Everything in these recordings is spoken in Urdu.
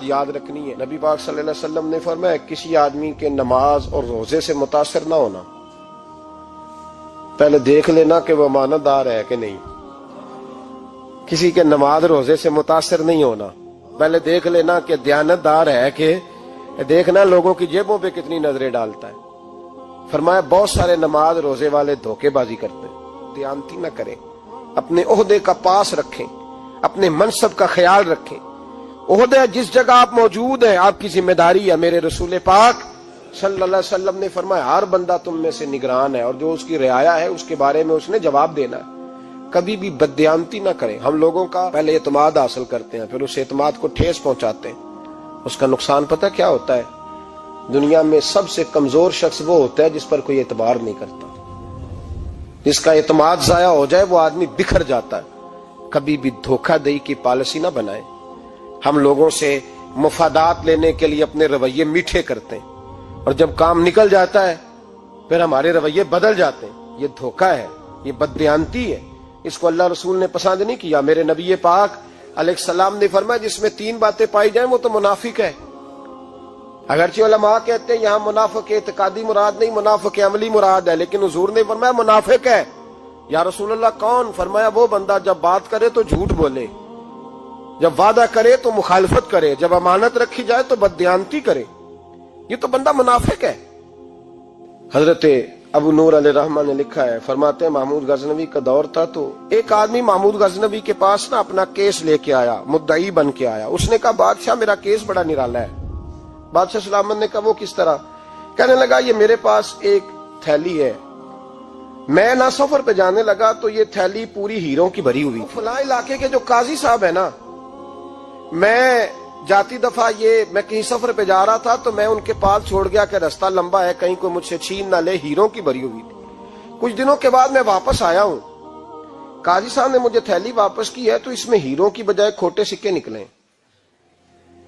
یاد رکھنی ہے۔ نبی پاک صلی اللہ علیہ وسلم نے فرمایا کسی آدمی کے نماز اور روزے سے متاثر نہ ہونا، پہلے دیکھ لینا کہ وہ امانت دار ہے کہ نہیں۔ کسی کے نماز روزے سے متاثر نہیں ہونا، پہلے دیکھ لینا کہ دیانت دار ہے کہ دیکھنا لوگوں کی جیبوں پہ کتنی نظریں ڈالتا ہے۔ فرمایا بہت سارے نماز روزے والے دھوکے بازی کرتے ہیں، دیانتی نہ کریں، اپنے عہدے کا پاس رکھیں، اپنے منصب کا خیال رکھیں۔ عہدہ جس جگہ آپ موجود ہیں آپ کی ذمہ داری ہے۔ میرے رسول پاک صلی اللہ علیہ وسلم نے فرمایا ہر بندہ تم میں سے نگران ہے، اور جو اس کی رعایا ہے اس کے بارے میں اس نے جواب دینا ہے۔ کبھی بھی بددیانتی نہ کریں۔ ہم لوگوں کا پہلے اعتماد حاصل کرتے ہیں، پھر اس اعتماد کو ٹھیس پہنچاتے ہیں۔ اس کا نقصان پتہ کیا ہوتا ہے؟ دنیا میں سب سے کمزور شخص وہ ہوتا ہے جس پر کوئی اعتبار نہیں کرتا۔ جس کا اعتماد ضائع ہو جائے وہ آدمی بکھر جاتا ہے۔ کبھی بھی دھوکہ دہی کی پالیسی نہ بنائیں۔ ہم لوگوں سے مفادات لینے کے لیے اپنے رویے میٹھے کرتے ہیں، اور جب کام نکل جاتا ہے پھر ہمارے رویے بدل جاتے ہیں۔ یہ دھوکہ ہے، یہ بددیانتی ہے۔ اس کو اللہ رسول نے پسند نہیں کیا۔ میرے نبی پاک علیہ السلام نے فرمایا جس میں 3 باتیں پائی جائیں وہ تو منافق ہے۔ اگرچہ علماء کہتے ہیں یہاں منافق اعتقادی مراد نہیں، منافق عملی مراد ہے، لیکن حضور نے فرمایا منافق ہے۔ یا رسول اللہ کون؟ فرمایا وہ بندہ جب بات کرے تو جھوٹ بولے، جب وعدہ کرے تو مخالفت کرے، جب امانت رکھی جائے تو بددیانتی کرے، یہ تو بندہ منافق ہے۔ حضرت ابو نور علیہ رحمہ نے لکھا ہے، فرماتے ہیں محمود غزنوی کا دور تھا تو ایک آدمی محمود غزنوی کے پاس نا اپنا کیس لے کے آیا، مدعی بن کے آیا۔ اس نے کہا بادشاہ میرا کیس بڑا نرالا ہے۔ بادشاہ سلامت نے کہا وہ کس طرح؟ کہنے لگا یہ میرے پاس ایک تھیلی ہے، میں نہ سفر پہ جانے لگا تو یہ تھیلی پوری ہیروں کی بھری ہوئی، فلاں علاقے کے جو قاضی صاحب ہے نا، میں جاتی دفعہ میں کہیں سفر پہ جا رہا تھا تو میں ان کے پاس چھوڑ گیا کہ رستہ لمبا ہے، کہیں کوئی مجھ سے چھین نہ لے، ہیروں کی بھری ہوئی تھی۔ کچھ دنوں کے بعد میں واپس آیا ہوں، قاضی صاحب نے مجھے تھیلی واپس کی ہے تو اس میں ہیروں کی بجائے کھوٹے سکے نکلے۔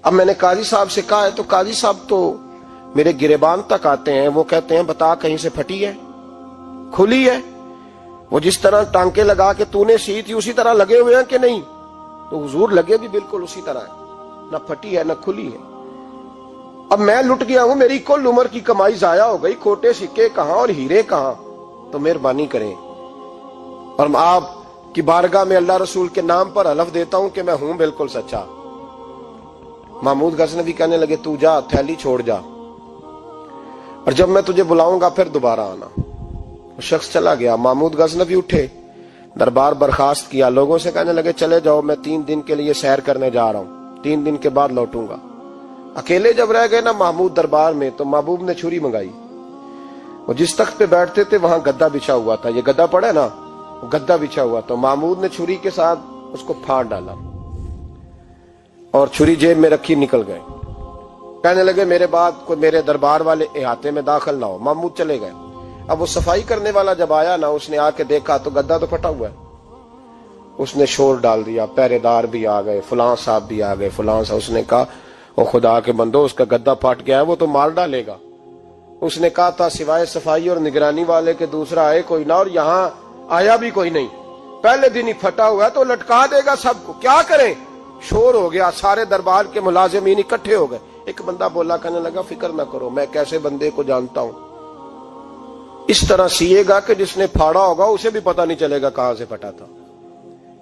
اب میں نے قاضی صاحب سے کہا ہے تو قاضی صاحب تو میرے گریبان تک آتے ہیں، وہ کہتے ہیں بتا کہیں سے پھٹی ہے، کھلی ہے؟ وہ جس طرح ٹانکے لگا کے تو نے سی تھی اسی طرح لگے ہوئے ہیں کہ نہیں؟ تو حضور لگے بھی بالکل اسی طرح ہے، نہ پھٹی ہے نہ کھلی ہے۔ اب میں لٹ گیا ہوں، میری کل عمر کی کمائی ضائع ہو گئی، کھوٹے سکے کہاں اور ہیرے کہاں؟ تو مہربانی کریں، اور آپ کی بارگاہ میں اللہ رسول کے نام پر حلف دیتا ہوں کہ میں ہوں بالکل سچا۔ محمود غزنوی کہنے لگے تو جا، تھیلی چھوڑ جا، اور جب میں تجھے بلاؤں گا پھر دوبارہ آنا۔ وہ شخص چلا گیا۔ محمود غزنوی اٹھے، دربار برخاست کیا، لوگوں سے کہنے لگے چلے جاؤ میں 3 دن کے لیے سیر کرنے جا رہا ہوں، 3 دن کے بعد لوٹوں گا۔ اکیلے جب رہ گئے نا محمود دربار میں تو محبوب نے چھری منگائی۔ وہ جس تخت پہ بیٹھتے تھے وہاں گدا بچھا ہوا تھا، یہ گدا پڑا ہے نا، گدا بچھا ہوا تھا۔ محمود نے چھری کے ساتھ اس کو پھاڑ ڈالا اور چھری جیب میں رکھی نکل گئے۔ کہنے لگے میرے بعد کوئی میرے دربار والے احاطے میں داخل نہ ہو۔ محمود چلے گئے۔ اب وہ صفائی کرنے والا جب آیا نا، اس نے آ کے دیکھا تو گدا تو پھٹا ہوا ہے۔ اس نے شور ڈال دیا، پہرے دار بھی آ گئے، فلاں صاحب بھی آ گئے، فلاں صاحب۔ اس نے کہا او خدا کے بندو، اس کا گدا پھٹ گیا ہے، وہ تو مار ڈالے گا۔ اس نے کہا تھا سوائے صفائی اور نگرانی والے کے دوسرا آئے کوئی نہ، اور یہاں آیا بھی کوئی نہیں، پہلے دن ہی پھٹا ہوا ہے تو لٹکا دے گا سب کو، کیا کریں؟ شور ہو گیا، سارے دربار کے ملازمین اکٹھے ہو گئے۔ ایک بندہ بولا، کہنے لگا فکر نہ کرو، میں کیسے بندے کو جانتا ہوں، اس طرح سیے گا کہ جس نے پھاڑا ہوگا اسے بھی پتہ نہیں چلے گا کہاں سے پھٹا تھا،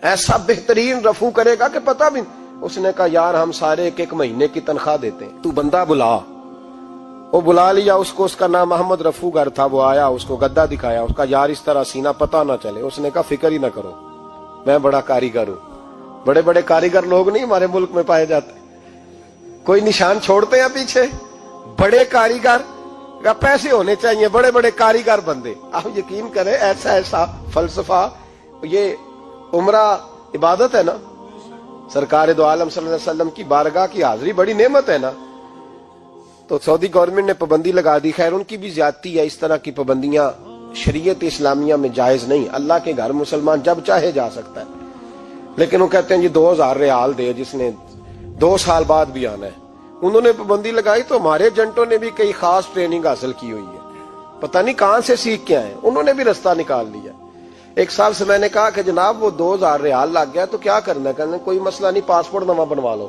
ایسا بہترین رفو کرے گا کہ پتہ بھی۔ اس نے کہا یار ہم سارے 1 مہینے کی تنخواہ دیتے ہیں، تو بندہ بلا۔ وہ بلا لیا اس کو، اس کا نام محمد رفو گر تھا۔ وہ آیا، اس کو گدا دکھایا، اس کا یار اس طرح سینا پتہ نہ چلے۔ اس نے کہا فکر ہی نہ کرو، میں بڑا کاریگر ہوں۔ بڑے بڑے کاریگر لوگ نہیں ہمارے ملک میں پائے جاتے، کوئی نشان چھوڑتے ہیں پیچھے؟ بڑے کاریگر کا پیسے ہونے چاہیے، بڑے بڑے کاریگر بندے۔ آپ یقین کریں ایسا فلسفہ، یہ عمرہ عبادت ہے نا، سرکار دو عالم صلی اللہ علیہ وسلم کی بارگاہ کی حاضری بڑی نعمت ہے نا۔ تو سعودی گورنمنٹ نے پابندی لگا دی، خیر ان کی بھی زیادتی ہے، اس طرح کی پابندیاں شریعت اسلامیہ میں جائز نہیں۔ اللہ کے گھر مسلمان جب چاہے جا سکتا ہے، لیکن وہ کہتے ہیں جی 2000 ریال دے جس نے 2 سال بعد بھی آنا ہے۔ انہوں نے پابندی لگائی تو ہمارے ایجنٹوں نے بھی کئی خاص ٹریننگ حاصل کی ہوئی ہے، پتہ نہیں کہاں سے سیکھ کے آئے، انہوں نے بھی رستہ نکال لیا۔ 1 سال سے میں نے کہا کہ جناب وہ 2000 ریال لگ گیا تو کیا کرنا ہے؟ کہنے کوئی مسئلہ نہیں، پاسپورٹ نواں بنوا لو۔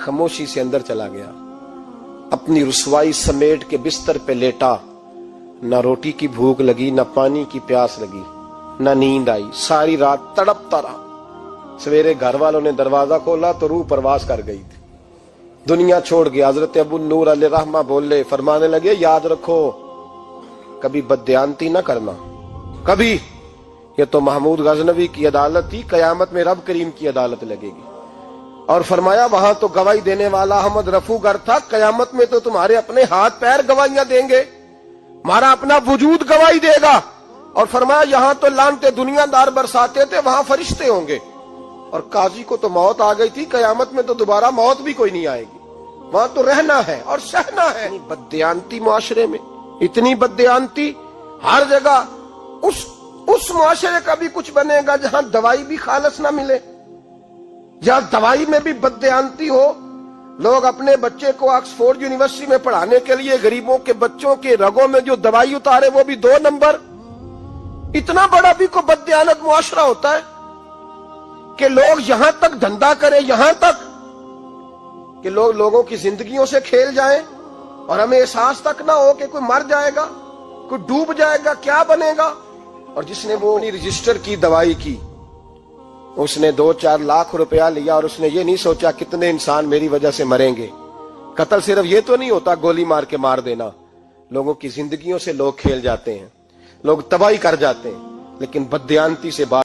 خاموشی سے اندر چلا گیا، اپنی رسوائی سمیٹ کے بستر پہ لیٹا، نہ روٹی کی بھوک لگی، نہ پانی کی پیاس لگی، نہ نیند آئی، ساری رات تڑپتا رہا۔ سویرے گھر والوں نے دروازہ کھولا تو روح پرواز کر گئی تھی، دنیا چھوڑ گیا۔ حضرت ابو نور علیہ رحمہ بولے، فرمانے لگے یاد رکھو کبھی بددیانتی نہ کرنا، کبھی۔ یہ تو محمود غزنوی کی عدالت تھی، قیامت میں رب کریم کی عدالت لگے گی۔ اور فرمایا وہاں تو گواہی دینے والا احمد رفو گر تھا، قیامت میں تو تمہارے اپنے ہاتھ پیر گواہیاں دیں گے، ہمارا اپنا وجود گواہی دے گا۔ اور فرمایا یہاں تو لانتے دنیا دار برساتے تھے، وہاں فرشتے ہوں گے۔ اور قاضی کو تو موت آ گئی تھی، قیامت میں تو دوبارہ موت بھی کوئی نہیں آئے گی، وہاں تو رہنا ہے اور سہنا ہے۔ بددیانتی معاشرے میں، اتنی بددیانتی ہر جگہ۔ اس معاشرے کا بھی کچھ بنے گا جہاں دوائی بھی خالص نہ ملے، جہاں دوائی میں بھی بددیانتی ہو۔ لوگ اپنے بچے کو آکسفورڈ یونیورسٹی میں پڑھانے کے لیے غریبوں کے بچوں کے رگوں میں جو دوائی اتارے وہ بھی 2 نمبر۔ اتنا بڑا بھی کوئی بددیانت معاشرہ ہوتا ہے کہ لوگ یہاں تک دھندا کریں، یہاں تک کہ لوگ لوگوں کی زندگیوں سے کھیل جائیں اور ہمیں احساس تک نہ ہو کہ کوئی مر جائے گا، کوئی ڈوب جائے گا، کیا بنے گا۔ اور جس نے وہ رجسٹر کی دوائی کی، اس نے 2-4 لاکھ روپیہ لیا اور اس نے یہ نہیں سوچا کتنے انسان میری وجہ سے مریں گے۔ قتل صرف یہ تو نہیں ہوتا گولی مار کے مار دینا، لوگوں کی زندگیوں سے لوگ کھیل جاتے ہیں، لوگ تباہی کر جاتے ہیں، لیکن بددیانتی سے بات